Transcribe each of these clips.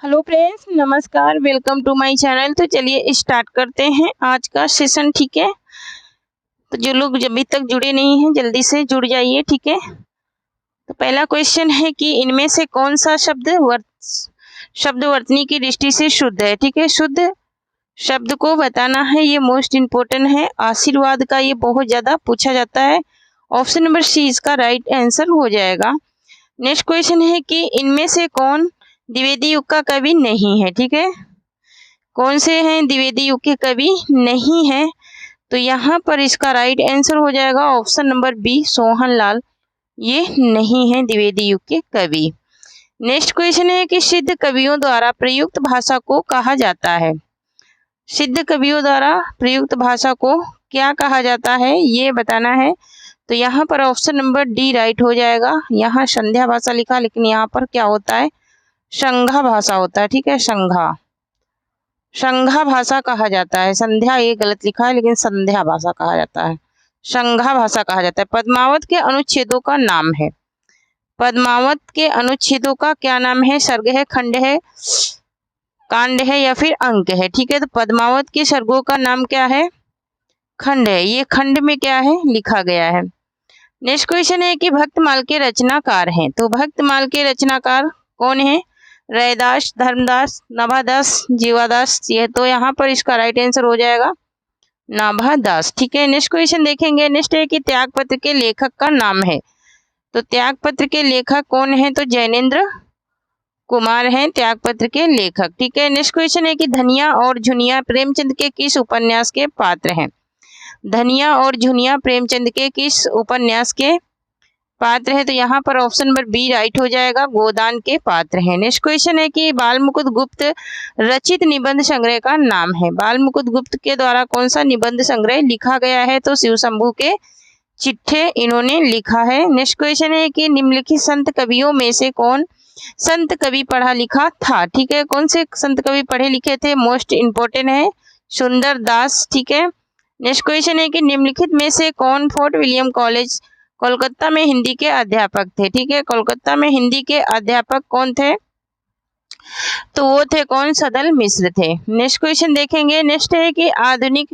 Hello friends, नमस्कार, welcome to my channel. तो चलिए स्टार्ट करते हैं आज का सेशन। ठीक है, तो जो लोग अभी तक जुड़े नहीं हैं जल्दी से जुड़ जाइए। ठीक है, तो पहला क्वेश्चन है कि इनमें से कौन सा शब्द वर्तनी की दृष्टि से शुद्ध है। ठीक है, शुद्ध शब्द को बताना है, ये मोस्ट इम्पोर्टेंट है। आशीर्वाद का ये बहुत ज्यादा पूछा जाता है। ऑप्शन नंबर सी इसका राइट आंसर हो जाएगा। नेक्स्ट क्वेश्चन है कि इनमें से कौन द्विवेदी युग का कवि नहीं है। ठीक है, कौन से हैं द्विवेदी युग के कवि नहीं है, तो यहाँ पर इसका राइट आंसर हो जाएगा ऑप्शन नंबर बी सोहनलाल, ये नहीं है द्विवेदी युग के कवि। नेक्स्ट क्वेश्चन है कि सिद्ध कवियों द्वारा प्रयुक्त भाषा को कहा जाता है। सिद्ध कवियों द्वारा प्रयुक्त भाषा को क्या कहा जाता है, ये बताना है। तो यहाँ पर ऑप्शन नंबर डी राइट हो जाएगा। यहाँ संध्या भाषा लिखा, लेकिन यहाँ पर क्या होता है, संघा भाषा होता है। ठीक है, संघा भाषा कहा जाता है। संध्या ये गलत लिखा है, लेकिन संध्या भाषा कहा जाता है, संघा भाषा कहा जाता है। पद्मावत के अनुच्छेदों का नाम है। पद्मावत के अनुच्छेदों का क्या नाम है, सर्ग है, खंड है, कांड है या फिर अंक है। ठीक है, तो पद्मावत के सर्गों का नाम क्या है, खंड है। ये खंड में क्या है, लिखा गया है। नेक्स्ट क्वेश्चन है कि भक्तमाल के रचनाकार हैं। तो भक्तमाल के रचनाकार कौन है, रैदास, धर्मदास, नाभादास, जीवादास। ये तो यहाँ पर इसका राइट आंसर हो जाएगा नाभादास। ठीक है, नेक्स्ट क्वेश्चन देखेंगे। नेक्स्ट है कि त्यागपत्र के लेखक का नाम है। तो त्यागपत्र के लेखक कौन है, तो जैनेन्द्र कुमार हैं त्यागपत्र के लेखक। ठीक है, नेक्स्ट क्वेश्चन है कि धनिया और झुनिया प्रेमचंद के किस उपन्यास के पात्र हैं। धनिया और झुनिया प्रेमचंद के किस उपन्यास के पात्र है, तो यहाँ पर ऑप्शन नंबर बी राइट हो जाएगा, गोदान के पात्र हैं। नेक्स्ट क्वेश्चन है कि बाल मुकुंद गुप्त रचित निबंध संग्रह का नाम है। बाल मुकुंद गुप्त के द्वारा कौन सा निबंध संग्रह लिखा गया है, तो शिव शंभू के चिट्ठे इन्होंने लिखा है। नेक्स्ट क्वेश्चन है कि निम्नलिखित संत कवियों में से कौन संत कवि पढ़ा लिखा था। ठीक है, कौन से संत कवि पढ़े लिखे थे, मोस्ट इंपोर्टेंट है, सुंदर दास। ठीक है, नेक्स्ट क्वेश्चन है कि निम्नलिखित में से कौन फोर्ट विलियम कॉलेज कोलकाता में हिंदी के अध्यापक थे। ठीक है, कोलकाता में हिंदी के अध्यापक कौन थे, तो वो थे कौन, सदल मिश्र थे। नेक्स्ट क्वेश्चन देखेंगे। नेक्स्ट है कि आधुनिक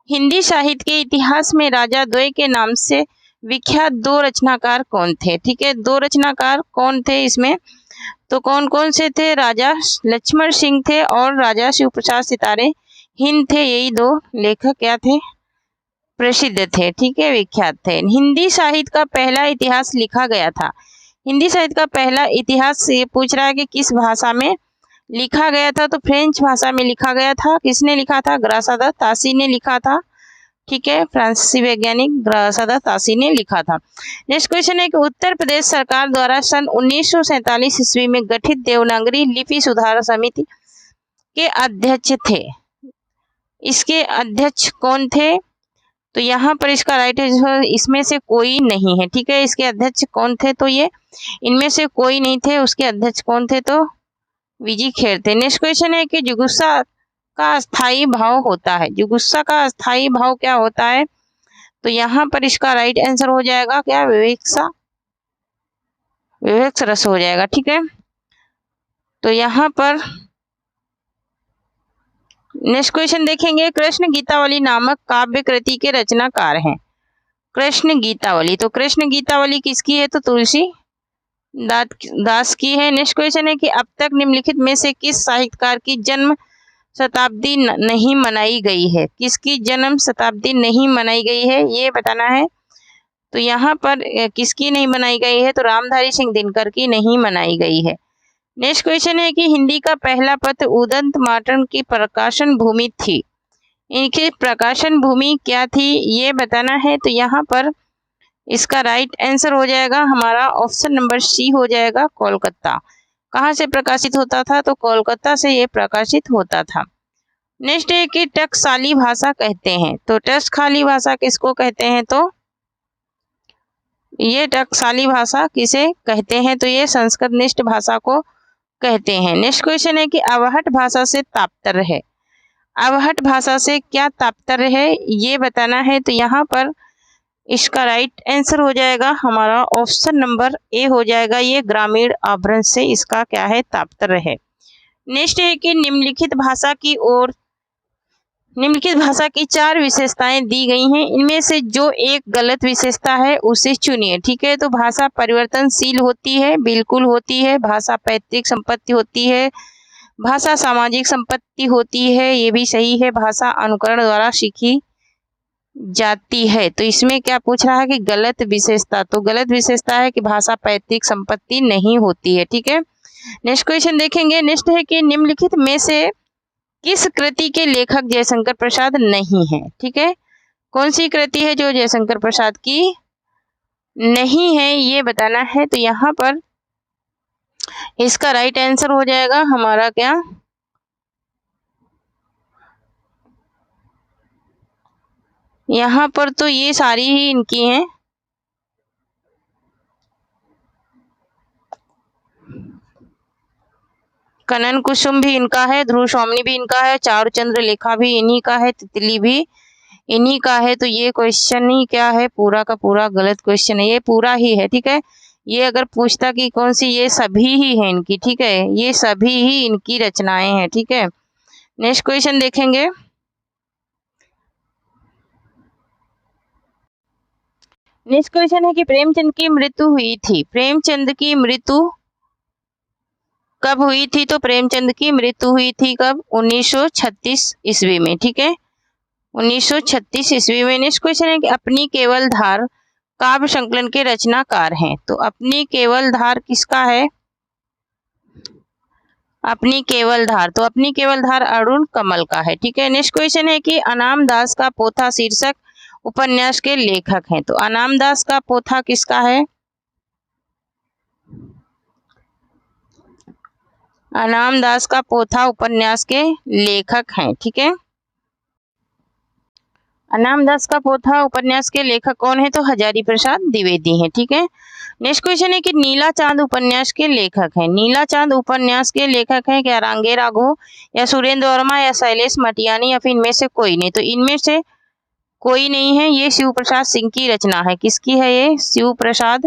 हिंदी साहित्य के इतिहास में राजा द्वय के नाम से विख्यात दो रचनाकार कौन थे। ठीक है, दो रचनाकार कौन थे इसमें, तो कौन कौन से थे, राजा लक्ष्मण सिंह थे और राजा शिव प्रसाद सितारे हिंद थे। यही दो लेखक क्या थे, प्रसिद्ध थे। ठीक है, विख्यात थे। हिंदी साहित्य का पहला इतिहास लिखा गया था। हिंदी साहित्य का पहला इतिहास ये पूछ रहा है कि किस भाषा में लिखा गया था, तो फ्रेंच भाषा में लिखा गया था। किसने लिखा था, ग्रासादा तासी ने लिखा था। ठीक है, फ्रांसीसी वैज्ञानिक ग्रासादा तासी ने लिखा था। नेक्स्ट क्वेश्चन है कि उत्तर प्रदेश सरकार द्वारा सन 1947 ईस्वी में गठित देवनागरी लिपि सुधार समिति के अध्यक्ष थे। इसके अध्यक्ष कौन थे, तो यहाँ पर इसका राइट आंसर इसमें से कोई नहीं है। ठीक है, इसके अध्यक्ष कौन थे, तो ये इनमें से कोई नहीं थे। उसके अध्यक्ष कौन थे, तो वीजी खेर थे। नेक्स्ट क्वेश्चन है कि जुगुस्सा का अस्थाई भाव होता है। जुगुस्सा का अस्थाई भाव क्या होता है, तो यहाँ पर इसका राइट आंसर हो जाएगा क्या, विवेक्सा, विवेक रस हो जाएगा। ठीक है, तो यहाँ पर नेक्स्ट क्वेश्चन देखेंगे। कृष्ण गीतावली नामक काव्य कृति के रचनाकार हैं। कृष्ण गीतावली, तो कृष्ण गीतावली किसकी है, तो तुलसी दास की है। नेक्स्ट क्वेश्चन है कि अब तक निम्नलिखित में से किस साहित्यकार की जन्म शताब्दी नहीं मनाई गई है। किसकी जन्म शताब्दी नहीं मनाई गई है, ये बताना है। तो यहाँ पर किसकी नहीं मनाई गई है, तो रामधारी सिंह दिनकर की नहीं मनाई गई है। नेक्स्ट क्वेश्चन है कि हिंदी का पहला पत्र उदंत मार्टन की प्रकाशन भूमि थी। इनकी प्रकाशन भूमि क्या थी, ये बताना है। तो यहाँ पर इसका राइट आंसर हो जाएगा हमारा ऑप्शन नंबर सी हो जाएगा, कोलकाता। कहाँ से प्रकाशित होता था, तो कोलकाता से ये प्रकाशित होता था। नेक्स्ट है कि टकसाली भाषा कहते हैं। तो टकसाली भाषा किसको कहते हैं, तो ये टकसाली भाषा किसे कहते हैं, तो ये संस्कृतनिष्ठ भाषा को कहते हैं। नेक्स्ट क्वेश्चन है कि अवहट भाषा से तात्पर्य है। अवहट भाषा से क्या तात्पर्य है, ये बताना है। तो यहाँ पर इसका राइट आंसर हो जाएगा हमारा ऑप्शन नंबर ए हो जाएगा, ये ग्रामीण अभ्रंश से इसका क्या है, तात्पर्य है। नेक्स्ट है कि निम्नलिखित भाषा की 4 विशेषताएं दी गई हैं, इनमें से जो एक गलत विशेषता है उसे चुनिए। ठीक है, तो भाषा परिवर्तनशील होती है, बिल्कुल होती है। भाषा पैतृक संपत्ति होती है, भाषा सामाजिक संपत्ति होती है, ये भी सही है। भाषा अनुकरण द्वारा सीखी जाती है। तो इसमें क्या पूछ रहा है कि गलत विशेषता, तो गलत विशेषता है कि भाषा पैतृक संपत्ति नहीं होती है। ठीक है, नेक्स्ट क्वेश्चन देखेंगे। नेक्स्ट है कि निम्नलिखित में से किस कृति के लेखक जयशंकर प्रसाद नहीं है। ठीक है, कौन सी कृति है जो जयशंकर प्रसाद की नहीं है, ये बताना है। तो यहाँ पर इसका राइट आंसर हो जाएगा हमारा क्या, यहाँ पर तो ये सारी ही इनकी हैं। कनन कुसुम भी इनका है, ध्रुव स्वामिनी भी इनका है, चारुचंद्र लेखा भी इन्हीं का है, तितली भी इन्हीं का है। तो ये क्वेश्चन ही क्या है, पूरा का पूरा गलत क्वेश्चन है, ये पूरा ही है। ठीक है, ये अगर पूछता कि कौन सी, ये सभी ही है इनकी। ठीक है, ये सभी ही इनकी रचनाएं हैं। ठीक है, नेक्स्ट क्वेश्चन देखेंगे। नेक्स्ट क्वेश्चन है कि प्रेमचंद की मृत्यु हुई थी। प्रेमचंद की मृत्यु कब हुई थी? तो प्रेमचंद की मृत्यु हुई थी कब? 1936 ईस्वी में। ठीक है, 1936 ईस्वी में। नेक्स्ट क्वेश्चन है कि अपनी केवल धार काव्य संकलन के रचनाकार हैं। तो अपनी केवल धार किसका है? अपनी केवल धार, तो अपनी केवल धार अरुण कमल का है। ठीक है, नेक्स्ट क्वेश्चन है कि अनाम दास का पोथा शीर्षक उपन्यास के लेखक हैं। तो अनाम दास का पोथा किसका है? अनाम दास का पोथा उपन्यास के लेखक हैं। ठीक है, अनाम दास का पोथा उपन्यास के लेखक कौन है? तो हजारी प्रसाद द्विवेदी हैं। ठीक है, नेक्स्ट क्वेश्चन है कि नीला चांद उपन्यास के लेखक हैं। नीला चांद उपन्यास के लेखक हैं क्या रांगे राघो, या सुरेंद्र वर्मा, या शैलेश मटियानी, या फिर इनमें से कोई नहीं? तो इनमें से कोई नहीं है, ये शिव प्रसाद सिंह की रचना है। किसकी है ये? शिव प्रसाद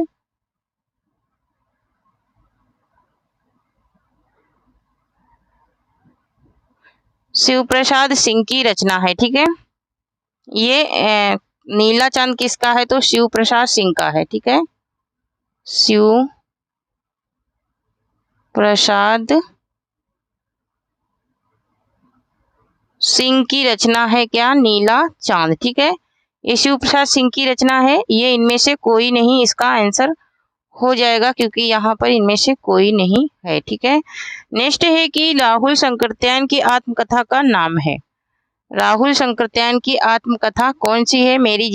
सिंह की रचना है। ठीक है, ये नीला चांद किसका है? तो शिव प्रसाद सिंह का है। ठीक है, शिव प्रसाद सिंह की रचना है क्या? नीला चांद। ठीक है, ये शिव प्रसाद सिंह की रचना है, ये इनमें से कोई नहीं इसका आंसर हो जाएगा, क्योंकि यहाँ पर इनमें से कोई नहीं है। ठीक है, नेक्स्ट है कि राहुल शंकरत्यायन की आत्मकथा का नाम है। राहुल शंकरत्यायन की आत्मकथा कौन सी है? मेरी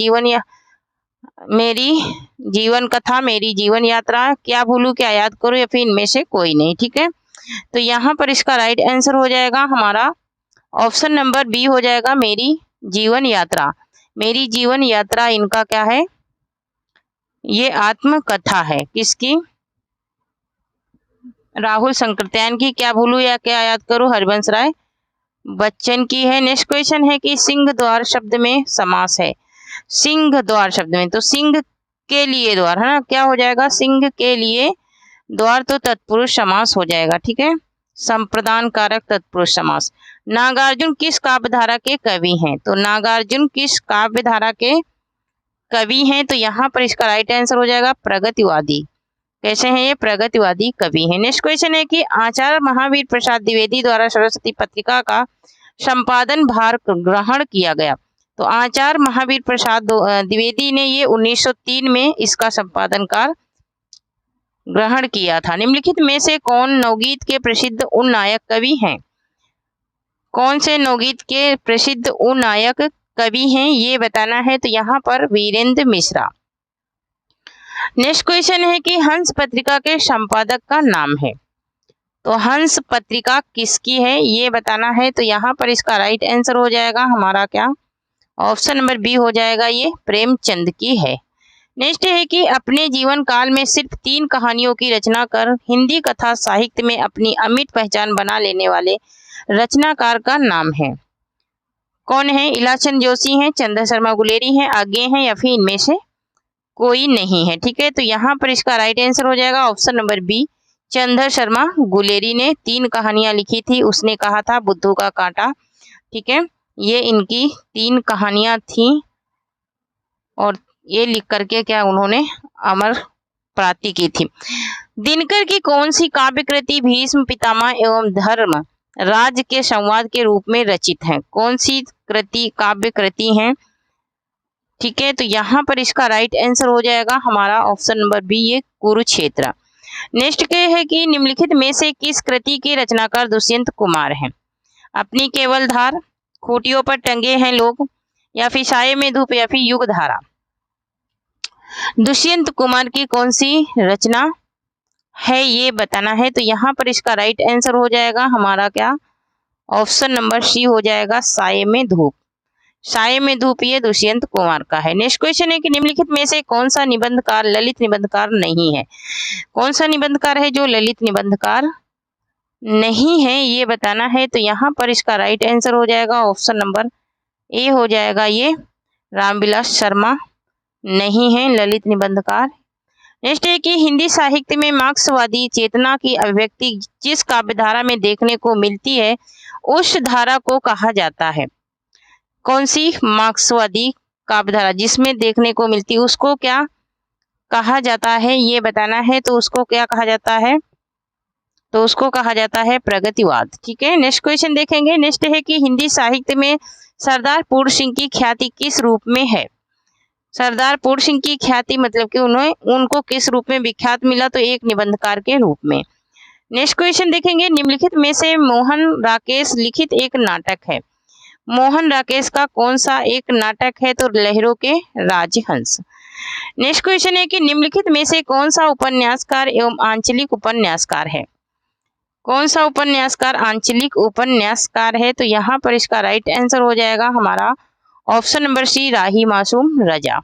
जीवन कथा, मेरी जीवन यात्रा, क्या भूलूं क्या याद करूं, या फिर इनमें से कोई नहीं। ठीक है, तो यहाँ पर इसका राइट आंसर हो जाएगा हमारा ऑप्शन नंबर बी हो जाएगा, मेरी जीवन यात्रा। मेरी जीवन यात्रा इनका क्या है? ये आत्मकथा है। किसकी? राहुल शंकरत्यायन की। क्या भूलूं या क्या याद करूं, हरिवंश राय बच्चन की है। नेक्स्ट क्वेश्चन है कि सिंह द्वार शब्द में समास है। सिंह द्वार शब्द में, तो सिंह के लिए द्वार है ना, क्या हो जाएगा? सिंह के लिए द्वार, तो तत्पुरुष समास हो जाएगा। ठीक है, संप्रदान कारक तत्पुरुष समास। नागार्जुन किस काव्यधारा के कवि हैं? तो नागार्जुन किस काव्यधारा के कवि हैं? तो यहाँ पर इसका राइट आंसर हो जाएगा प्रगतिवादी। कैसे हैं ये? प्रगतिवादी कवि हैं। नेक्स्ट क्वेश्चन है कि आचार्य महावीर प्रसाद द्विवेदी द्वारा सरस्वती पत्रिका का संपादन भार ग्रहण किया गया। तो आचार्य महावीर प्रसाद द्विवेदी ने ये 1903 में इसका संपादन कार्य ग्रहण किया था। निम्नलिखित में से कौन नवगीत के प्रसिद्ध उन नायक कवि हैं? कौन से नवगीत के प्रसिद्ध उन नायक कवि हैं, ये बताना है। तो यहाँ पर वीरेंद्र मिश्रा। नेक्स्ट क्वेश्चन है कि हंस पत्रिका के संपादक का नाम है। तो हंस पत्रिका किसकी है, ये बताना है। तो यहाँ पर इसका राइट आंसर हो जाएगा हमारा क्या? ऑप्शन नंबर बी हो जाएगा, ये प्रेमचंद की है। नेक्स्ट है कि अपने जीवन काल में सिर्फ 3 कहानियों की रचना कर हिंदी कथा साहित्य में अपनी अमिट पहचान बना लेने वाले रचनाकार का नाम है। कौन है? इलाचंद जोशी हैं, चंद्र शर्मा गुलेरी हैं, आगे हैं, या फिर इनमें से कोई नहीं है। ठीक है, तो यहाँ पर इसका राइट आंसर हो जाएगा option number B, Chandra Sharma Guleri ने 3 कहानियां लिखी थी। उसने कहा था बुद्धू का कांटा, ठीक है। ये इनकी 3 कहानियां थी और ये लिख करके क्या उन्होंने अमर प्राप्ति की थी। दिनकर की कौन सी काव्य कृति भीष्म पितामह एवं धर्म राज के संवाद के रूप में रचित है? कौन सी कृति काव्य कृति है? ठीक है, तो यहाँ पर इसका राइट आंसर हो जाएगा हमारा ऑप्शन नंबर बी, ये कुरुक्षेत्र। नेक्स्ट क्या है कि निम्नलिखित में से किस कृति के रचनाकार दुष्यंत कुमार हैं? अपनी केवल धार, खूंटियों पर टंगे हैं लोग, या फिर साये में धूप, या फिर युग धारा। दुष्यंत कुमार की कौन सी रचना है ये बताना है। तो यहाँ पर इसका राइट आंसर हो जाएगा हमारा क्या, ऑप्शन नंबर सी हो जाएगा, साये में धूप। साये में धूप ये दुष्यंत कुमार का है। नेक्स्ट क्वेश्चन है कि निम्नलिखित में से कौन सा निबंधकार ललित निबंधकार नहीं है? कौन सा निबंधकार है जो ललित निबंधकार नहीं है, ये बताना है। तो यहाँ पर इसका राइट आंसर हो जाएगा ऑप्शन नंबर ए हो जाएगा, ये रामविलास शर्मा नहीं है ललित निबंधकार। नेक्स्ट है कि हिंदी साहित्य में मार्क्सवादी चेतना की अभिव्यक्ति जिस काव्यधारा में देखने को मिलती है उस धारा को कहा जाता है? कौन सी मार्क्सवादी काव्यधारा जिसमें देखने को मिलती है उसको क्या कहा जाता है, ये बताना है। तो उसको क्या कहा जाता है? तो उसको कहा जाता है प्रगतिवाद, ठीक है। नेक्स्ट क्वेश्चन देखेंगे। नेक्स्ट है कि हिंदी साहित्य में सरदार पूर्ण सिंह की ख्याति किस रूप में है? सरदार पूर्ण सिंह की ख्याति मतलब कि उनको किस रूप में विख्यात मिला? तो एक निबंधकार के रूप में। नेक्स्ट क्वेश्चन देखेंगे। निम्नलिखित में से मोहन राकेश लिखित एक नाटक है। मोहन राकेश का कौन सा एक नाटक है? तो लहरों के राजहंस। नेक्स्ट क्वेश्चन है कि निम्नलिखित में से कौन सा उपन्यासकार एवं आंचलिक उपन्यासकार है? कौन सा उपन्यासकार आंचलिक उपन्यासकार है? तो यहाँ पर इसका राइट आंसर हो जाएगा हमारा option number C, Rahi Masoom रजा।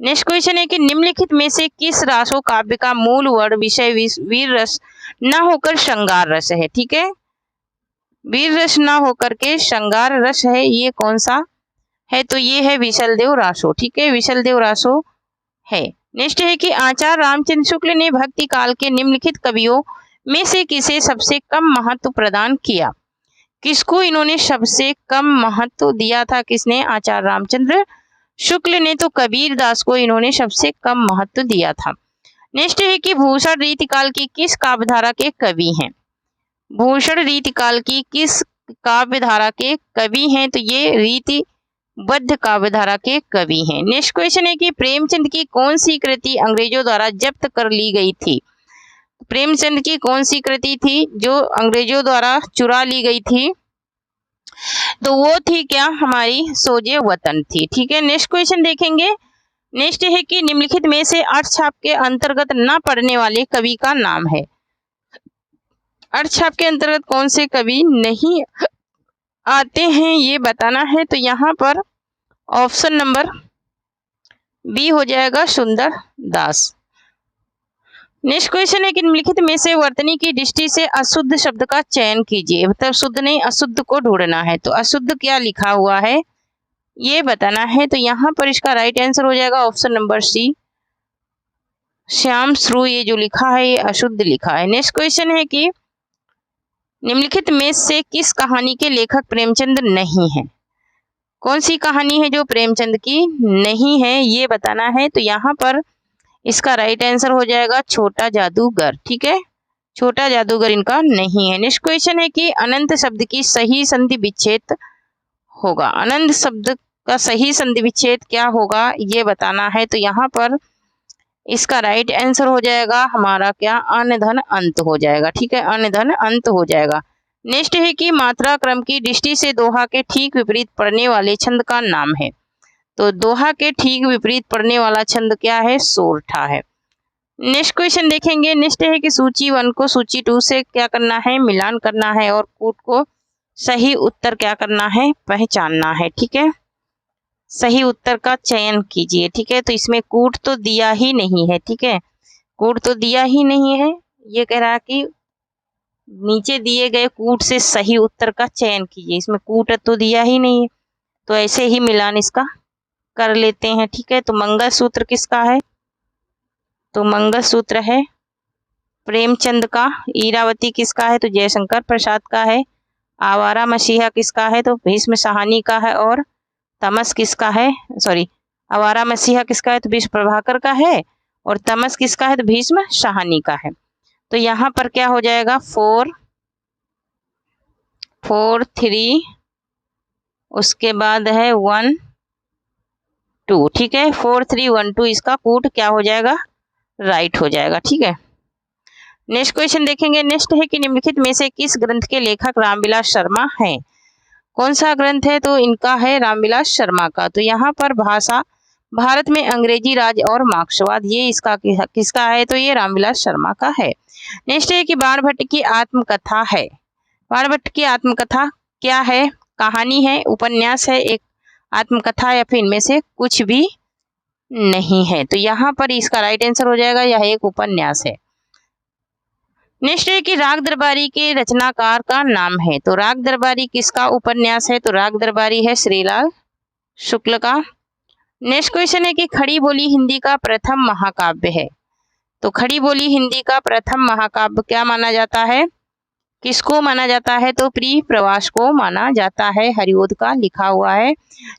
नेक्स्ट क्वेश्चन है कि निम्नलिखित में से किस रासो काव्य का मूल वर्ण विषय वीर रस न होकर श्रृंगार रस है? ठीक है, वीर रस न होकर के श्रृंगार रस है, ये कौन सा है? तो ये है विशलदेव रासो, ठीक है, विशलदेव रासो है। नेक्स्ट है कि आचार्य रामचंद्र शुक्ल ने भक्ति काल के निम्नलिखित कवियों में से किसे सबसे कम महत्व प्रदान किया? किसको इन्होंने सबसे कम महत्व दिया था? किसने? आचार्य रामचंद्र शुक्ल ने। तो कबीर दास को इन्होंने सबसे कम महत्व दिया था। नेक्स्ट है कि भूषण रीतिकाल की किस काव्यधारा के कवि हैं? भूषण रीतिकाल की किस काव्यधारा के कवि हैं? तो ये रीतिबद्ध काव्यधारा के कवि हैं। नेक्स्ट क्वेश्चन है कि प्रेमचंद की कौन सी कृति अंग्रेजों द्वारा जब्त कर ली गई थी? प्रेमचंद की कौन सी कृति थी जो अंग्रेजों द्वारा चुरा ली गई थी? तो वो थी क्या, हमारी सोजे वतन थी, ठीक है। नेक्स्ट क्वेश्चन देखेंगे। नेक्स्ट है कि निम्नलिखित में से अर्थछाप के अंतर्गत न पढ़ने वाले कवि का नाम है। अर्थछाप के अंतर्गत कौन से कवि नहीं आते हैं, ये बताना है। तो यहाँ पर ऑप्शन नंबर बी हो जाएगा, सुंदर दास। नेक्स्ट क्वेश्चन है कि निम्नलिखित में से वर्तनी की दृष्टि से अशुद्ध शब्द का चयन कीजिए। मतलब शुद्ध नहीं, अशुद्ध को ढूंढना है। तो अशुद्ध क्या लिखा हुआ है ये बताना है। तो यहाँ पर इसका राइट आंसर हो जाएगा ऑप्शन नंबर सी, श्याम श्रू, ये जो लिखा है ये अशुद्ध लिखा है। नेक्स्ट क्वेश्चन है कि निम्नलिखित में से किस कहानी के लेखक प्रेमचंद नहीं है? कौन सी कहानी है जो प्रेमचंद की नहीं है, ये बताना है। तो यहाँ पर इसका राइट आंसर हो जाएगा छोटा जादूगर, ठीक है, छोटा जादूगर इनका नहीं है। नेक्स्ट क्वेश्चन है कि अनंत शब्द की सही संधि विच्छेद होगा। अनंत शब्द का सही संधि विच्छेद क्या होगा ये बताना है। तो यहाँ पर इसका राइट आंसर हो जाएगा हमारा क्या, अन धन अंत हो जाएगा, ठीक है, अन धन अंत हो जाएगा। नेक्स्ट है कि मात्रा क्रम की दृष्टि से दोहा के ठीक विपरीत पढ़ने वाले छंद का नाम है। तो दोहा के ठीक विपरीत पढ़ने वाला छंद क्या है, सोरठा है। नेक्स्ट क्वेश्चन देखेंगे। नेक्स्ट है कि सूची 1 को सूची 2 से क्या करना है, मिलान करना है और कूट को सही उत्तर क्या करना है, पहचानना है, ठीक है, सही उत्तर का चयन कीजिए, ठीक है। तो इसमें कूट तो दिया ही नहीं है, ठीक है, कूट तो दिया ही नहीं है। ये कह रहा है कि नीचे दिए गए कूट से सही उत्तर का चयन कीजिए, इसमें कूट तो दिया ही नहीं है। तो ऐसे ही मिलान इसका कर लेते हैं, ठीक है। तो मंगलसूत्र किसका है? तो मंगलसूत्र है प्रेमचंद का। ईरावती किसका है? तो जयशंकर प्रसाद का है। आवारा मसीहा किसका है? तो भीष्म साहनी का है। और तमस किसका है? आवारा मसीहा किसका है? तो विश्व प्रभाकर का है। और तमस किसका है? तो भीष्म साहनी का है। तो यहाँ पर क्या हो जाएगा? 4 4 3, उसके बाद है 1 2। ठीक है, 4 3 1 2 इसका कूट क्या हो जाएगा? राइट हो जाएगा। ठीक है, नेक्स्ट क्वेश्चन देखेंगे। नेक्स्ट है कि निम्नलिखित में से किस ग्रंथ के लेखक रामविलास शर्मा हैं? कौन सा ग्रंथ है? तो इनका है रामविलास शर्मा का। तो यहाँ पर भाषा भारत में अंग्रेजी राज और मार्क्सवाद, ये इसका किसका है? तो ये रामविलास शर्मा का है। नेक्स्ट है कि बाणभट्ट की आत्मकथा है। बाणभट्ट की आत्मकथा क्या है? कहानी है, उपन्यास है, एक आत्मकथा, या फिर इनमें से कुछ भी नहीं है। तो यहाँ पर इसका राइट आंसर हो जाएगा यह एक उपन्यास है। नेक्स्ट है कि राग दरबारी के रचनाकार का नाम है। तो राग दरबारी किसका उपन्यास है? तो राग दरबारी है श्रीलाल शुक्ल का। नेक्स्ट क्वेश्चन है कि खड़ी बोली हिंदी का प्रथम महाकाव्य है। तो खड़ी बोली हिंदी का प्रथम महाकाव्य क्या माना जाता है? किसको माना जाता है? तो प्रिय प्रवास को माना जाता है। हरिओद का लिखा हुआ है।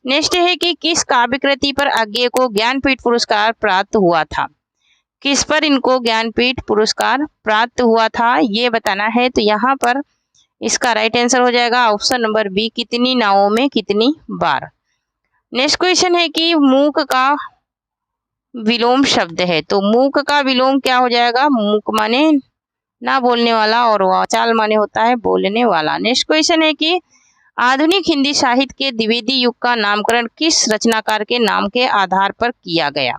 नेक्स्ट है कि किस काव्य कृति पर अज्ञेय को ज्ञानपीठ पुरस्कार प्राप्त हुआ था? किस पर इनको ज्ञानपीठ पुरस्कार प्राप्त हुआ था, ये बताना है। तो यहाँ पर इसका राइट आंसर हो जाएगा ऑप्शन नंबर बी, कितनी नावों में कितनी बार। नेक्स्ट क्वेश्चन है कि मूक का विलोम शब्द है। तो मूक का विलोम क्या हो जाएगा? मूक माने ना बोलने वाला और वाचाल माने होता है बोलने वाला। नेक्स्ट क्वेश्चन है कि आधुनिक हिंदी साहित्य के द्विवेदी युग का नामकरण किस रचनाकार के नाम के आधार पर किया गया?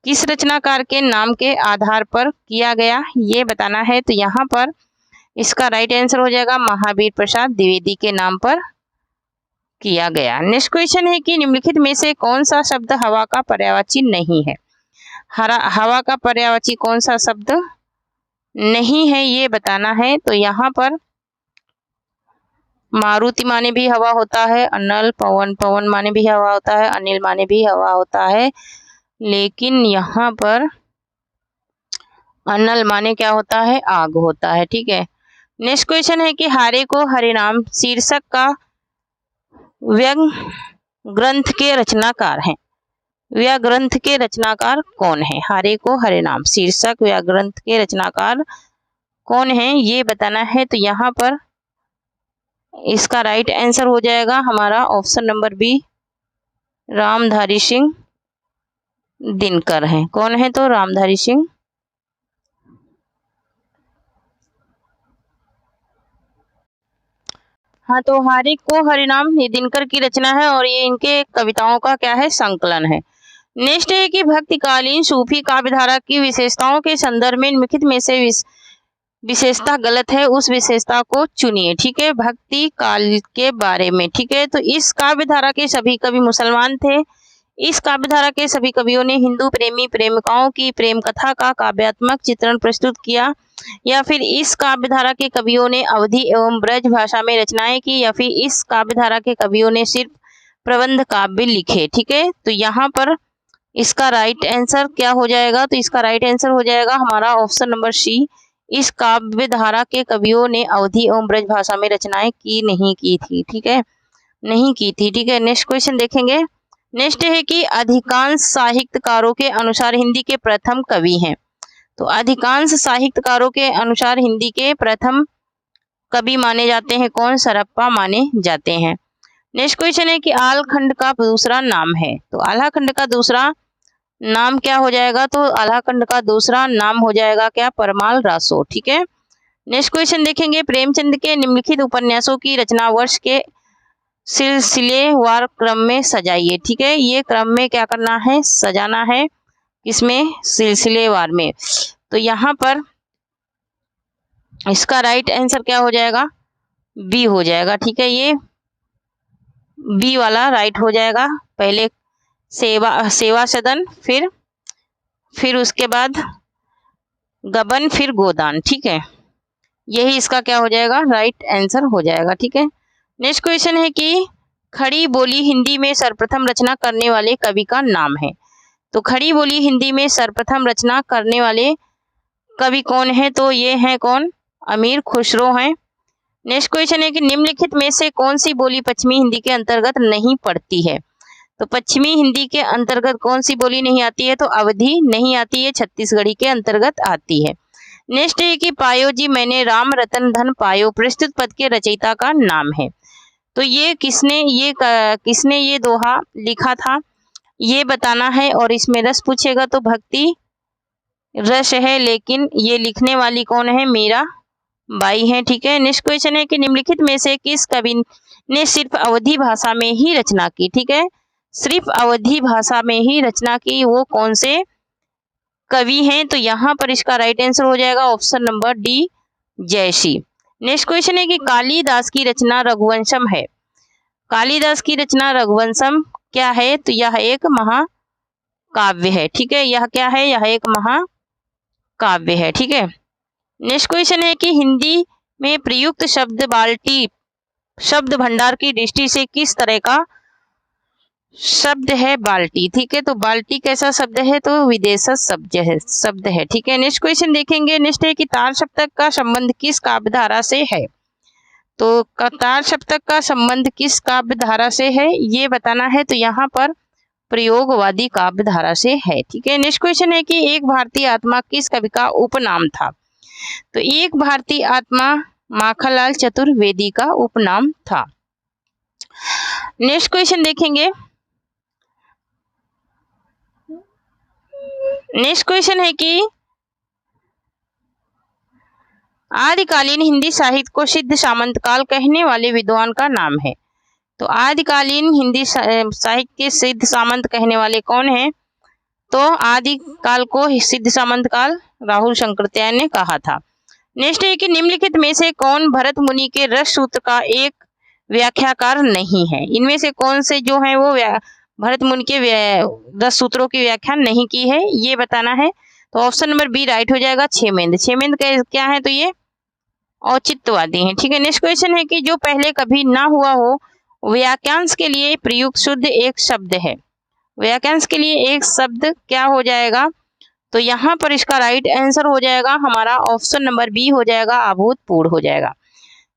किस रचनाकार के नाम के आधार पर किया गया, ये बताना है। तो यहाँ पर इसका राइट आंसर हो जाएगा महावीर प्रसाद द्विवेदी के नाम पर किया गया। नेक्स्ट क्वेश्चन है कि निम्नलिखित में से कौन सा शब्द हवा का पर्यायवाची नहीं है? हवा का पर्यायवाची कौन सा शब्द नहीं है, ये बताना है। तो यहाँ पर मारुति माने भी हवा होता है, अनल पवन, पवन माने भी हवा होता है, अनिल माने भी हवा होता है, लेकिन यहाँ पर अनल माने क्या होता है? आग होता है। ठीक है, नेक्स्ट क्वेश्चन है कि हारे को हरिनाम शीर्षक का व्यंग ग्रंथ के रचनाकार हैं। व्यंग ग्रंथ के रचनाकार कौन है? हारे को हरिनाम शीर्षक व्यंग ग्रंथ के रचनाकार कौन है, ये बताना है। तो यहाँ पर इसका राइट आंसर हो जाएगा हमारा option number B, Ramdhari Singh Dinkar हैं। कौन है? तो रामधारी सिंह। हाँ, तो हारे को हरिनाम ये दिनकर की रचना है और ये इनके कविताओं का क्या है? संकलन है। नेक्स्ट है कि भक्तिकालीन सूफी काव्यधारा की विशेषताओं के संदर्भ में निम्नलिखित में से विशेषता गलत है, उस विशेषता को चुनिए। ठीक है, भक्ति काल के बारे में। ठीक है, तो इस काव्यधारा के सभी कवि मुसलमान थे। इस काव्यधारा के सभी कवियों ने हिंदू प्रेमी प्रेमिकाओं की प्रेम कथा का काव्यात्मक चित्रण प्रस्तुत किया, या फिर इस काव्यधारा के कवियों ने अवधी एवं ब्रज भाषा में रचनाएं की, या फिर इस काव्यधारा के कवियों ने सिर्फ प्रबंध काव्य लिखे। ठीक है, तो यहाँ पर इसका राइट आंसर क्या हो जाएगा? तो इसका राइट आंसर हो जाएगा हमारा ऑप्शन नंबर सी, इस काव्यधारा के कवियों ने अवधी एवं ब्रज भाषा में रचनाएं नहीं की थी। ठीक है, नहीं की थी। ठीक है, नेक्स्ट क्वेश्चन देखेंगे। नेक्स्ट है कि अधिकांश साहित्यकारों के अनुसार हिंदी के प्रथम कवि हैं। तो अधिकांश साहित्यकारों के अनुसार हिंदी के प्रथम कवि माने जाते हैं कौन? सरप्पा माने जाते हैं। नेक्स्ट क्वेश्चन है कि आल्हखंड का दूसरा नाम है। तो आल्हखंड का दूसरा नाम क्या हो जाएगा? तो आल्हखंड का दूसरा नाम हो जाएगा क्या? परमाल रासो। ठीक है, नेक्स्ट क्वेश्चन देखेंगे। प्रेमचंद के निम्नलिखित उपन्यासों की रचना वर्ष के सिलसिलेवार क्रम में सजाइए। ठीक है, ये क्रम में क्या करना है? सजाना है। किसमें? सिलसिलेवार में। तो यहाँ पर इसका राइट आंसर क्या हो जाएगा? बी हो जाएगा। ठीक है, ये बी वाला राइट हो जाएगा। पहले सेवा सदन, फिर उसके बाद गबन, फिर गोदान। ठीक है, यही इसका क्या हो जाएगा? राइट आंसर हो जाएगा। ठीक है, नेक्स्ट क्वेश्चन है कि खड़ी बोली हिंदी में सर्वप्रथम रचना करने वाले कवि का नाम है। तो खड़ी बोली हिंदी में सर्वप्रथम रचना करने वाले कवि कौन है? तो ये है कौन? अमीर खुसरो हैं। नेक्स्ट क्वेश्चन है कि निम्नलिखित में से कौन सी बोली पश्चिमी हिंदी के अंतर्गत नहीं पड़ती है? तो पश्चिमी हिंदी के अंतर्गत कौन सी बोली नहीं आती है? तो अवधी नहीं आती है, छत्तीसगढ़ी के अंतर्गत आती है। नेक्स्ट है कि पायो जी मैंने राम रतन धन पायो प्रस्तुत पद के रचयिता का नाम है। तो ये किसने ये दोहा लिखा था, ये बताना है। और इसमें रस पूछेगा तो भक्ति रस है, लेकिन ये लिखने वाली कौन है? मीरा बाई है। ठीक है। नेक्स्ट क्वेश्चन है कि निम्नलिखित में से किस कवि ने सिर्फ अवधी भाषा में ही रचना की? ठीक है, सिर्फ अवधी भाषा में ही रचना की, वो कौन से कवि हैं? तो यहाँ पर इसका राइट आंसर हो जाएगा option number D, JC. Next question है कि कालिदास की रचना रघुवंशम है। कालिदास की रचना रघुवंशम क्या है? तो यह एक महाकाव्य है। ठीक है, यह क्या है? यह एक महाकाव्य है। ठीक है। नेक्स्ट क्वेश्चन है कि हिंदी में प्रयुक्त शब्द बाल्टी शब्द भंडार की दृष्टि से किस तरह का शब्द है बाल्टी? ठीक है, तो बाल्टी कैसा शब्द है? तो विदेशज शब्द है। ठीक है। नेक्स्ट क्वेश्चन देखेंगे। नेक्स्ट है कि तार सप्तक का संबंध किस काव्य धारा से है? तो तार सप्तक का संबंध किस काव्य धारा से है, ये बताना है। तो यहाँ पर प्रयोगवादी काव्य धारा से है। ठीक है। नेक्स्ट क्वेश्चन है कि एक भारतीय आत्मा किस कवि का उपनाम था? तो एक भारतीय आत्मा माखनलाल चतुर्वेदी का उपनाम था। नेक्स्ट क्वेश्चन देखेंगे। नेक्स्ट क्वेश्चन है कि आदिकालीन हिंदी साहित्य को सिद्ध सामंत काल कहने वाले विद्वान का नाम है। तो आदिकालीन हिंदी साहित्य के सिद्ध सामंत कहने वाले कौन है? तो आदिकाल को सिद्ध सामंत काल राहुल शंकरत्याय ने कहा था। नेक्स्ट है कि निम्नलिखित में से कौन भरत मुनि के रस सूत्र का एक व्याख्याकार नहीं है? इनमें से कौन से जो है वो भरत मुनि के रस सूत्रों की व्याख्या नहीं की है, ये बताना है। तो ऑप्शन नंबर बी राइट हो जाएगा, छेमेंद। छेमेंद क्या है? तो ये औचित्यवादी हैं। ठीक है। नेक्स्ट क्वेश्चन है कि जो पहले कभी ना हुआ हो वाक्यांश के लिए प्रयुक्त शुद्ध एक शब्द है। वाक्यांश के लिए एक शब्द क्या हो जाएगा? तो यहाँ पर इसका राइट आंसर हो जाएगा हमारा ऑप्शन नंबर बी हो जाएगा, अभूतपूर्व हो जाएगा,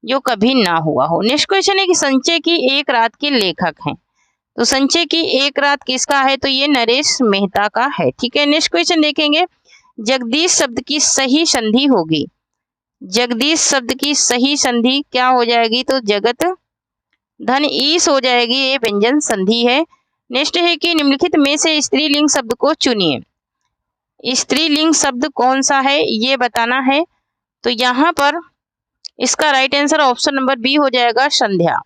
जो कभी ना हुआ हो। नेक्स्ट क्वेश्चन है कि संचय की एक रात के लेखक हैं। तो संचय की एक रात किसका है? तो ये नरेश मेहता का है। ठीक है। नेक्स्ट क्वेश्चन देखेंगे। जगदीश शब्द की सही संधि होगी। जगदीश शब्द की सही संधि क्या हो जाएगी? तो जगत धन ईस हो जाएगी, ये व्यंजन संधि है। नेक्स्ट है कि निम्नलिखित में से स्त्रीलिंग शब्द को चुनिए। स्त्रीलिंग शब्द कौन सा है, ये बताना है। तो यहाँ पर इसका right answer option number B हो जाएगा, संध्या।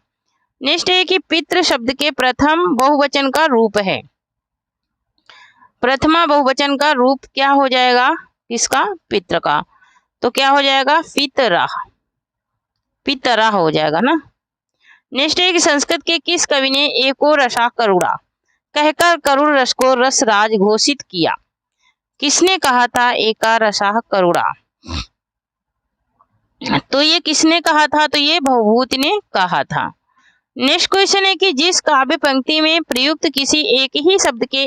नेक्स्ट है कि पितृ शब्द के प्रथम बहुवचन का रूप है। प्रथमा बहुवचन का रूप क्या हो जाएगा? किसका? पितृ का। तो क्या हो जाएगा? पितरा। पितरा हो जाएगा ना। नेक्स्ट है कि संस्कृत के किस कवि ने एको रसा करुणा कहकर करुण रस को रसराज घोषित किया? किसने कहा था एका रसा करुणा? तो ये किसने कहा था? तो ये भवभूति ने कहा था। नेक्स्ट क्वेश्चन है कि जिस काव्य पंक्ति में प्रयुक्त किसी एक ही शब्द के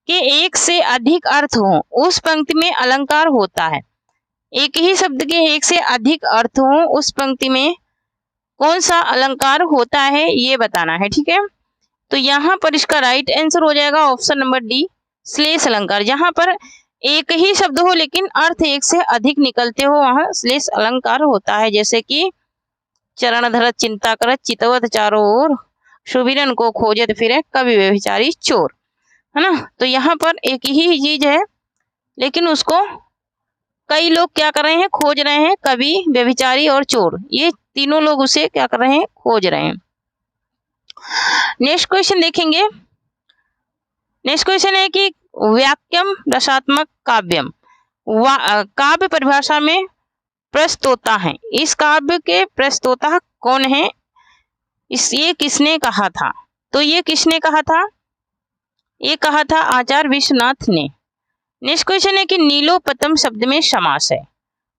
एक से अधिक अर्थ हो उस पंक्ति में अलंकार होता है। एक ही शब्द के एक से अधिक अर्थ हो उस पंक्ति में कौन सा अलंकार होता है, ये बताना है। ठीक है। तो यहाँ पर इसका राइट आंसर हो जाएगा ऑप्शन नंबर डी, श्लेष अलंकार। जहां पर एक ही शब्द हो लेकिन अर्थ एक से अधिक निकलते हो वहां श्लेष अलंकार होता है। जैसे कि चरण धरत चिंता करत चितवत चारों ओर सुबिरन को खोजत फिरे कवि व्यभिचारी चोर, है ना। तो यहाँ पर एक ही चीज है लेकिन उसको कई लोग क्या कर रहे हैं? खोज रहे हैं। कवि, व्यभिचारी और चोर, ये तीनों लोग उसे क्या कर रहे हैं? खोज रहे हैं। नेक्स्ट क्वेश्चन देखेंगे। नेक्स्ट क्वेश्चन है कि वाक्यम रसात्मक काव्यम काव्य परिभाषा में प्रस्तोता है। इस काव्य के प्रस्तोता कौन है? ये किसने कहा था? तो ये किसने कहा था? ये कहा था आचार्य विश्वनाथ ने। नेक्स्ट क्वेश्चन है कि नीलोपतम शब्द में समास है।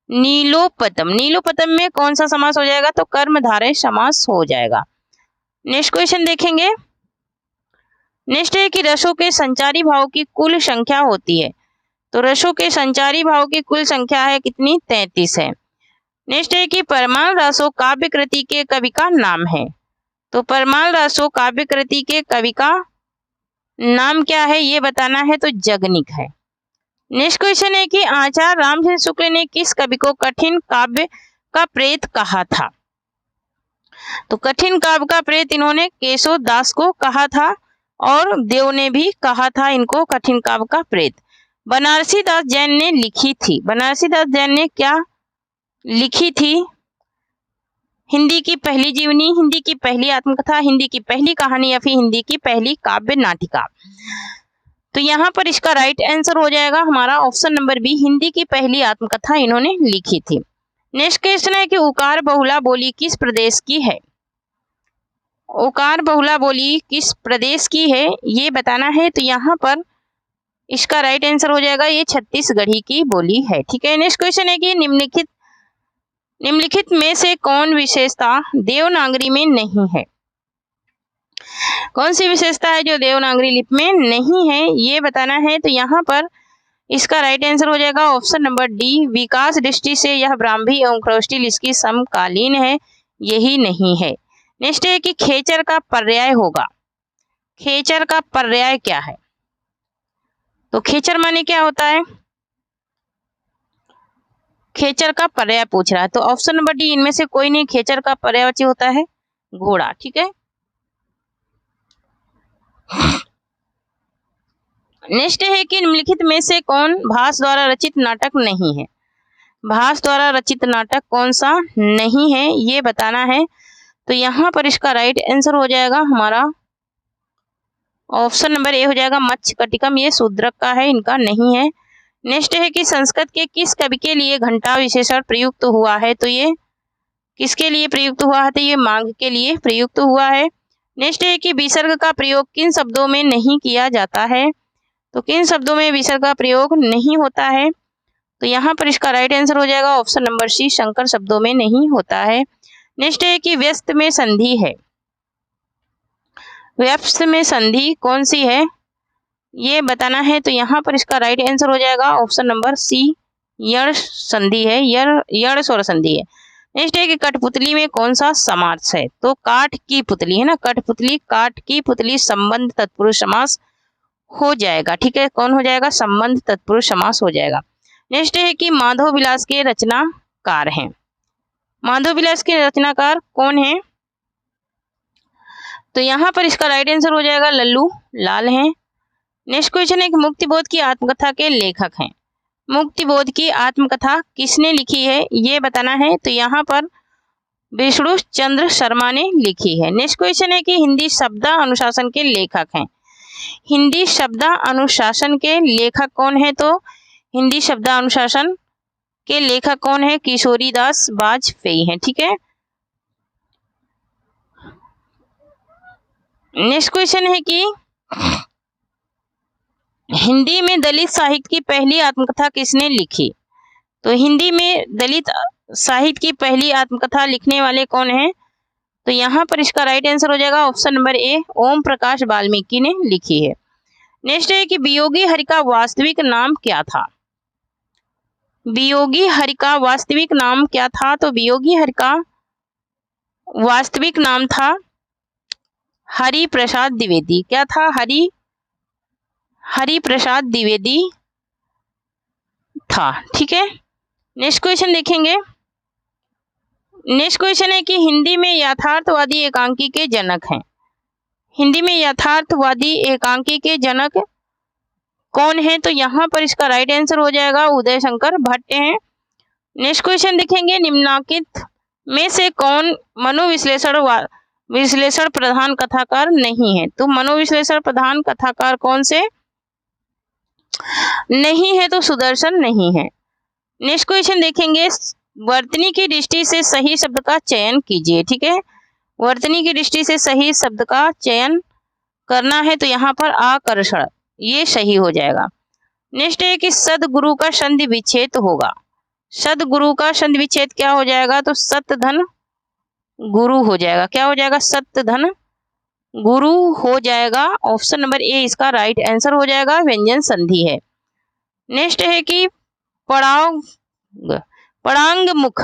नीलोपतम, नीलोपतम में कौन सा समास हो जाएगा? तो कर्मधारय समास हो जाएगा। नेक्स्ट क्वेश्चन देखेंगे। नेक्स्ट है कि रसों के संचारी भाव की कुल संख्या होती है। तो रसों के संचारी भाव की कुल संख्या है कितनी? 33 है। नेक्स्ट है कि परमाल रासो काव्य कृति के कवि का नाम है। तो परमाल रासो काव्य कृति के कवि का नाम क्या है ये बताना है, तो जगनिक है। नेक्स्ट क्वेश्चन है कि आचार्य रामचंद्र शुक्ल ने किस कवि को कठिन काव्य का प्रेत कहा था? तो कठिन काव्य का प्रेत इन्होंने केशव दास को कहा था और देव ने भी कहा था इनको कठिन काव्य का प्रेत। बनारसी दास जैन ने लिखी थी। बनारसी दास जैन ने क्या लिखी थी? हिंदी की पहली जीवनी, हिंदी की पहली आत्मकथा, हिंदी की पहली कहानी या फिर हिंदी की पहली काव्य नाटिका। तो यहाँ पर इसका राइट आंसर हो जाएगा हमारा ऑप्शन नंबर बी, हिंदी की पहली आत्मकथा इन्होंने लिखी थी। नेक्स्ट क्वेश्चन है कि उकार बहुला बोली किस प्रदेश की है? उकार बहुला बोली किस प्रदेश की है ये बताना है। तो यहाँ पर इसका राइट आंसर हो जाएगा ये छत्तीसगढ़ी की बोली है। ठीक है। नेक्स्ट क्वेश्चन है कि निम्नलिखित में से कौन विशेषता देवनागरी में नहीं है? कौन सी विशेषता है जो देवनागरी लिपि में नहीं है ये बताना है। तो यहाँ पर इसका राइट आंसर हो जाएगा ऑप्शन नंबर डी, विकास दृष्टि से यह ब्राह्मी एवं खरोष्ठी इसकी समकालीन है, यही नहीं है। नेक्स्ट है कि खेचर का पर्याय होगा। खेचर का पर्याय क्या है? तो खेचर माने क्या होता है? खेचर का पर्याय पूछ रहा है। तो ऑप्शन नंबर डी इनमें से कोई नहीं, खेचर का पर्यायवाची होता है घोड़ा। ठीक है। नेक्स्ट है कि निम्नलिखित में से कौन भास द्वारा रचित नाटक नहीं है? भास द्वारा रचित नाटक कौन सा नहीं है ये बताना है। तो यहाँ पर इसका राइट आंसर हो जाएगा हमारा ऑप्शन नंबर ए हो जाएगा मत्स्यकटिकम, ये शूद्रक का है, इनका नहीं है। नेक्स्ट है कि संस्कृत के किस कवि के लिए घंटा विशेषण प्रयुक्त हुआ है? तो ये किसके लिए प्रयुक्त हुआ है? तो ये माघ के लिए प्रयुक्त हुआ है। नेक्स्ट है कि विसर्ग का प्रयोग किन शब्दों में नहीं किया जाता है? तो किन शब्दों में विसर्ग का प्रयोग नहीं होता है? तो यहाँ पर इसका राइट आंसर हो जाएगा ऑप्शन नंबर सी, संकर शब्दों में नहीं होता है। नेक्स्ट है कि व्यस्त में संधि है। व्यस्त में संधि कौन सी है ये बताना है। तो यहाँ पर इसका राइट आंसर हो जाएगा ऑप्शन नंबर सी, यण संधि है, यण स्वर संधि है। नेक्स्ट है कि कठपुतली में कौन सा समास है? तो काठ की पुतली है ना, कठपुतली, काठ की पुतली संबंध तत्पुरुष समास हो जाएगा। ठीक है, कौन हो जाएगा? संबंध तत्पुरुष समास हो जाएगा। नेक्स्ट है कि माधव विलास के रचनाकार हैं। माधव विलास के रचनाकार कौन है? तो यहाँ पर इसका राइट आंसर हो जाएगा लल्लू लाल हैं। नेक्स्ट क्वेश्चन है कि मुक्तिबोध की आत्मकथा के लेखक हैं। मुक्तिबोध की आत्मकथा किसने लिखी है ये बताना है। तो यहाँ पर विष्णु चंद्र शर्मा ने लिखी है। नेक्स्ट क्वेश्चन है कि हिंदी शब्द अनुशासन के लेखक हैं। हिंदी शब्द अनुशासन के लेखक कौन है? तो हिंदी शब्द अनुशासन के लेखक कौन है? किशोरीदास वाजपेयी हैं। ठीक है। नेक्स्ट क्वेश्चन है कि हिंदी में दलित साहित्य की पहली आत्मकथा किसने लिखी? तो हिंदी में दलित साहित्य की पहली आत्मकथा लिखने वाले कौन हैं? तो यहाँ पर इसका राइट आंसर हो जाएगा option number A, Om Prakash Valmiki ने लिखी है। नेक्स्ट है कि वियोगी हरि का वास्तविक नाम क्या था? वियोगी हरि का वास्तविक नाम क्या था? तो वियोगी हरि का वास्तविक नाम था हरि प्रसाद द्विवेदी। क्या था? हरि प्रसाद द्विवेदी था। ठीक है। नेक्स्ट क्वेश्चन देखेंगे। नेक्स्ट क्वेश्चन है कि हिंदी में यथार्थवादी एकांकी के जनक हैं। हिंदी में यथार्थवादी एकांकी के जनक कौन है? तो यहाँ पर इसका राइट आंसर हो जाएगा उदय शंकर भट्ट हैं। नेक्स्ट क्वेश्चन देखेंगे, निम्नलिखित में से कौन मनोविश्लेषण प्रधान कथाकार नहीं है? तो मनोविश्लेषण प्रधान कथाकार कौन से नहीं है? तो सुदर्शन नहीं है। नेक्स्ट क्वेश्चन देखेंगे, वर्तनी की दृष्टि से सही शब्द का चयन कीजिए। ठीक है, वर्तनी की दृष्टि से सही शब्द का चयन करना है। तो यहाँ पर आकर्षण ये सही हो जाएगा। नेक्स्ट है कि सदगुरु का संधि विच्छेद होगा। सदगुरु का संधि विच्छेद क्या हो जाएगा? तो सत धन गुरु हो जाएगा। क्या हो जाएगा? सत धन गुरु हो जाएगा। ऑप्शन नंबर ए इसका राइट आंसर हो जाएगा, व्यंजन संधि है। नेक्स्ट है कि पड़ांग पड़ांग मुख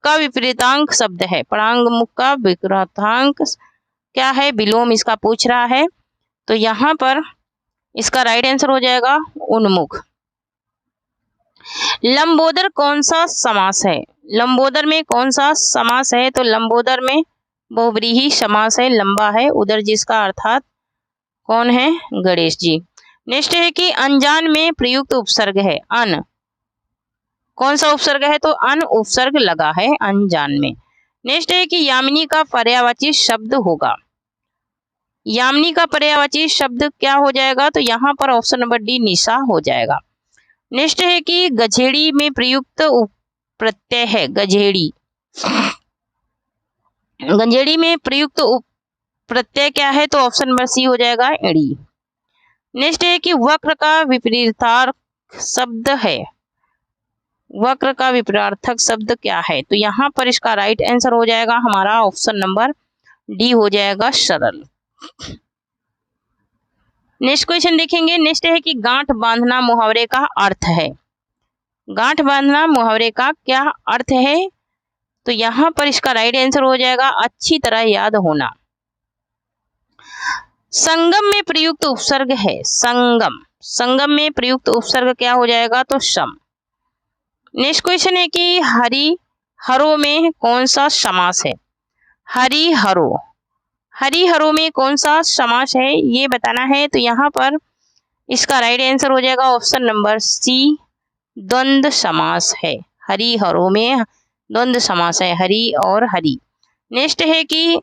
का विपरीतांक शब्द है। पड़ांग मुख का विपरीतांक क्या है? विलोम इसका पूछ रहा है। तो यहाँ पर इसका राइट आंसर हो जाएगा उन्मुख। लंबोदर कौन सा समास है? लंबोदर में कौन सा समास है? तो लंबोदर में बहुव्रीहि समास है, लंबा है। उदर जिसका अर्थात कौन है? गणेश जी। नेक्स्ट है कि अनजान में प्रयुक्त उपसर्ग है। अन कौन सा उपसर्ग है? तो अन उपसर्ग लगा है अनजान में। नेक्स्ट है कि यामिनी का पर्यायवाची शब्द होगा। यामिनी का पर्यायवाची शब्द क्या हो जाएगा? तो यहाँ पर ऑप्शन नंबर डी निशा हो जाएगा। नेक्स्ट है कि गझेड़ी में प्रयुक्त प्रत्यय है। गझेड़ी गंजेड़ी में प्रयुक्त प्रत्यय क्या है? तो ऑप्शन नंबर सी हो जाएगा एड़ी। नेक्स्ट है कि वक्र का विपरीतार्थक शब्द है। वक्र का विपरीतार्थक शब्द क्या है? तो यहाँ पर इसका राइट आंसर हो जाएगा हमारा ऑप्शन नंबर डी हो जाएगा सरल। नेक्स्ट क्वेश्चन देखेंगे। नेक्स्ट है कि गांठ बांधना मुहावरे का अर्थ है। गांठ बांधना मुहावरे का क्या अर्थ है? तो यहाँ पर इसका राइट आंसर हो जाएगा अच्छी तरह याद होना। संगम में प्रयुक्त उपसर्ग है। संगम संगम में प्रयुक्त उपसर्ग क्या हो जाएगा? तो सम। नेक्स्ट क्वेश्चन है कि हरिहरो में कौन सा समास है? हरिहरो हरिहरो में कौन सा समास है ये बताना है। तो यहाँ पर इसका राइट आंसर हो जाएगा ऑप्शन नंबर सी द्वंद्व समास है। हरिहरो में द्वंद्व समास है, हरि और हरि। नेक्स्ट है कि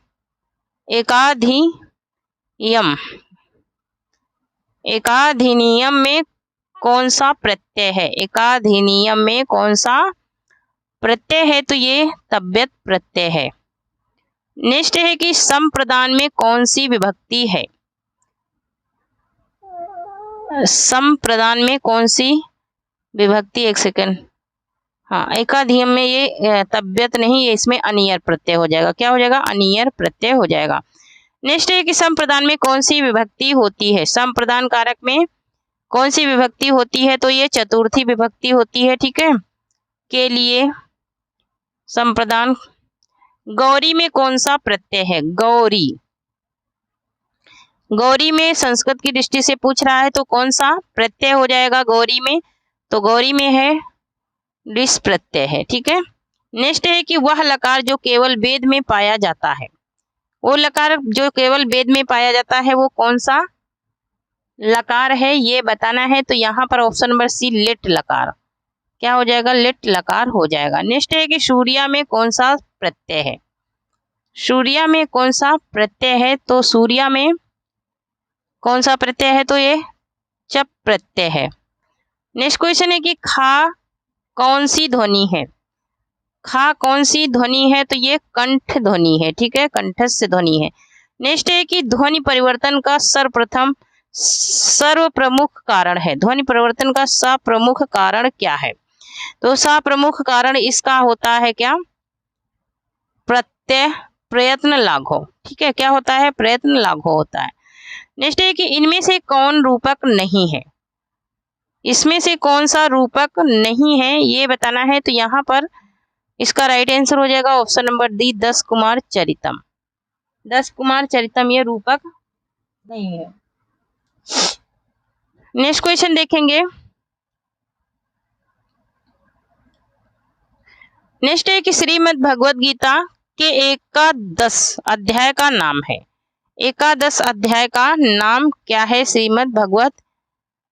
एकाधिनियम में कौन सा प्रत्यय है? एकाधिनियम में कौन सा प्रत्यय है? तो ये तव्यत प्रत्यय है। नेक्स्ट है कि संप्रदान में कौन सी विभक्ति है? संप्रदान में कौन सी विभक्ति? एक सेकंड। हाँ, एकाधिनियम में ये तव्यत नहीं, ये इसमें अनियर प्रत्यय हो जाएगा। क्या हो जाएगा? अनियर प्रत्यय हो जाएगा। नेक्स्ट है कि संप्रदान में कौन सी विभक्ति होती है? संप्रदान कारक में कौन सी विभक्ति होती है? तो ये चतुर्थी विभक्ति होती है। ठीक है, के लिए संप्रदान। गौरी में कौन सा प्रत्यय है? गौरी गौरी में संस्कृत की दृष्टि से पूछ रहा है तो कौन सा प्रत्यय हो जाएगा गौरी में? तो गौरी में है लिस प्रत्यय है। ठीक है। नेक्स्ट है कि वह लकार जो केवल वेद में पाया जाता है। वो लकार जो केवल वेद में पाया जाता है वो कौन सा लकार है ये बताना है। तो यहाँ पर ऑप्शन नंबर सी लिट लकार क्या हो जाएगा? लिट लकार हो जाएगा। नेक्स्ट है कि सूर्या में कौन सा प्रत्यय है? सूर्या में कौन सा प्रत्यय है? तो सूर्या में कौन सा प्रत्यय है? तो ये चप प्रत्यय है। नेक्स्ट क्वेश्चन है कि खा कौन सी ध्वनि है? खा कौन सी ध्वनि है? तो ये कंठ ध्वनि है। ठीक है, कंठस्थ ध्वनि है। नेक्स्ट है कि ध्वनि परिवर्तन का सर्वप्रमुख कारण है। ध्वनि परिवर्तन का सप्रमुख कारण क्या है? तो सप्रमुख कारण इसका होता है क्या? प्रयत्न लाघव। ठीक है, क्या होता है? प्रयत्न लाघव होता है। नेक्स्ट है कि इनमें से कौन रूपक नहीं है? इसमें से कौन सा रूपक नहीं है ये बताना है। तो यहाँ पर इसका राइट आंसर हो जाएगा option number D 10 Kumar Charitam. 10 Kumar Charitam ये रूपक नहीं है। नेक्स्ट क्वेश्चन देखेंगे। नेक्स्ट है कि श्रीमद् भगवद गीता के एकादश अध्याय का नाम है। एकादश अध्याय का नाम क्या है श्रीमद् भगवद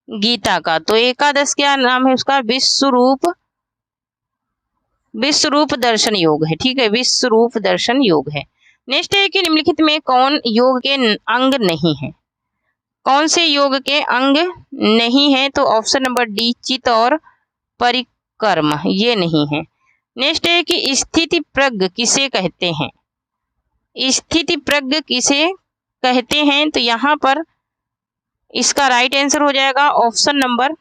गीता का? तो एकादश क्या नाम है उसका? विश्वरूप दर्शन योग है। ठीक है, विश्वरूप दर्शन योग है। नेक्स्ट है कि निम्नलिखित में कौन योग के अंग नहीं है? कौन से योग के अंग नहीं है? तो ऑप्शन नंबर डी चित्त और परिक्रम ये नहीं है। नेक्स्ट है कि स्थिति प्रज्ञ किसे कहते हैं? स्थिति प्रज्ञ किसे कहते हैं? तो यहाँ पर इसका राइट आंसर हो जाएगा ऑप्शन नंबर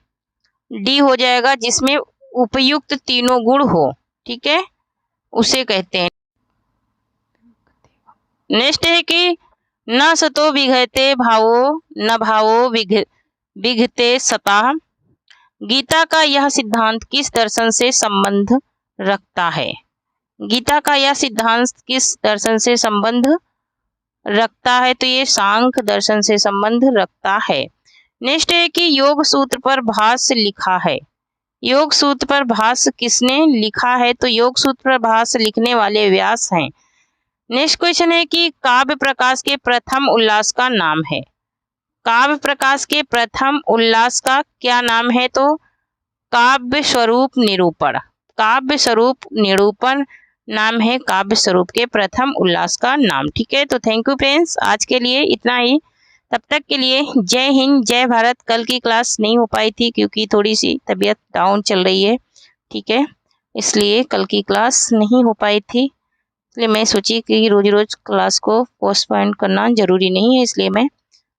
डी हो जाएगा, जिसमें उपयुक्त तीनों गुण हो। ठीक है, उसे कहते हैं। नेक्स्ट है कि न सतो विघते भावो न भावो विघते सता गीता का यह सिद्धांत किस दर्शन से संबंध रखता है? गीता का यह सिद्धांत किस दर्शन से संबंध रखता है? तो ये सांख्य दर्शन से संबंध रखता है। नेक्स्ट है कि योग सूत्र पर भाष्य लिखा है। योग सूत्र पर भाष्य किसने लिखा है? तो योग सूत्र पर भाष्य लिखने वाले व्यास हैं। नेक्स्ट क्वेश्चन है कि काव्य प्रकाश के प्रथम उल्लास का नाम है। काव्य प्रकाश के प्रथम उल्लास का क्या नाम है? तो काव्य स्वरूप निरूपण। काव्य स्वरूप निरूपण नाम है काव्य स्वरूप के प्रथम उल्लास का नाम। ठीक है, तो थैंक यू फ्रेंड्स, आज के लिए इतना ही। तब तक के लिए जय हिंद, जय भारत। कल की क्लास नहीं हो पाई थी क्योंकि थोड़ी सी तबीयत डाउन चल रही है, ठीक है, इसलिए कल की क्लास नहीं हो पाई थी। इसलिए मैं सोची कि रोज रोज क्लास को पोस्टपोन करना जरूरी नहीं है, इसलिए मैं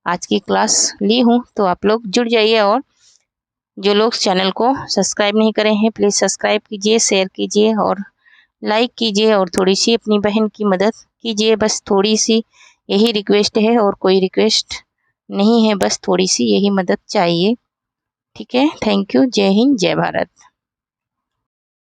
आज की क्लास ली हूँ। तो आप लोग जुड़ जाइए, और जो लोग चैनल को सब्सक्राइब नहीं करे हैं प्लीज़ सब्सक्राइब कीजिए, शेयर कीजिए और लाइक कीजिए, और थोड़ी सी अपनी बहन की मदद कीजिए। बस थोड़ी सी यही रिक्वेस्ट है, और कोई रिक्वेस्ट नहीं है, बस थोड़ी सी यही मदद चाहिए। ठीक है, थैंक यू, जय हिंद, जय भारत।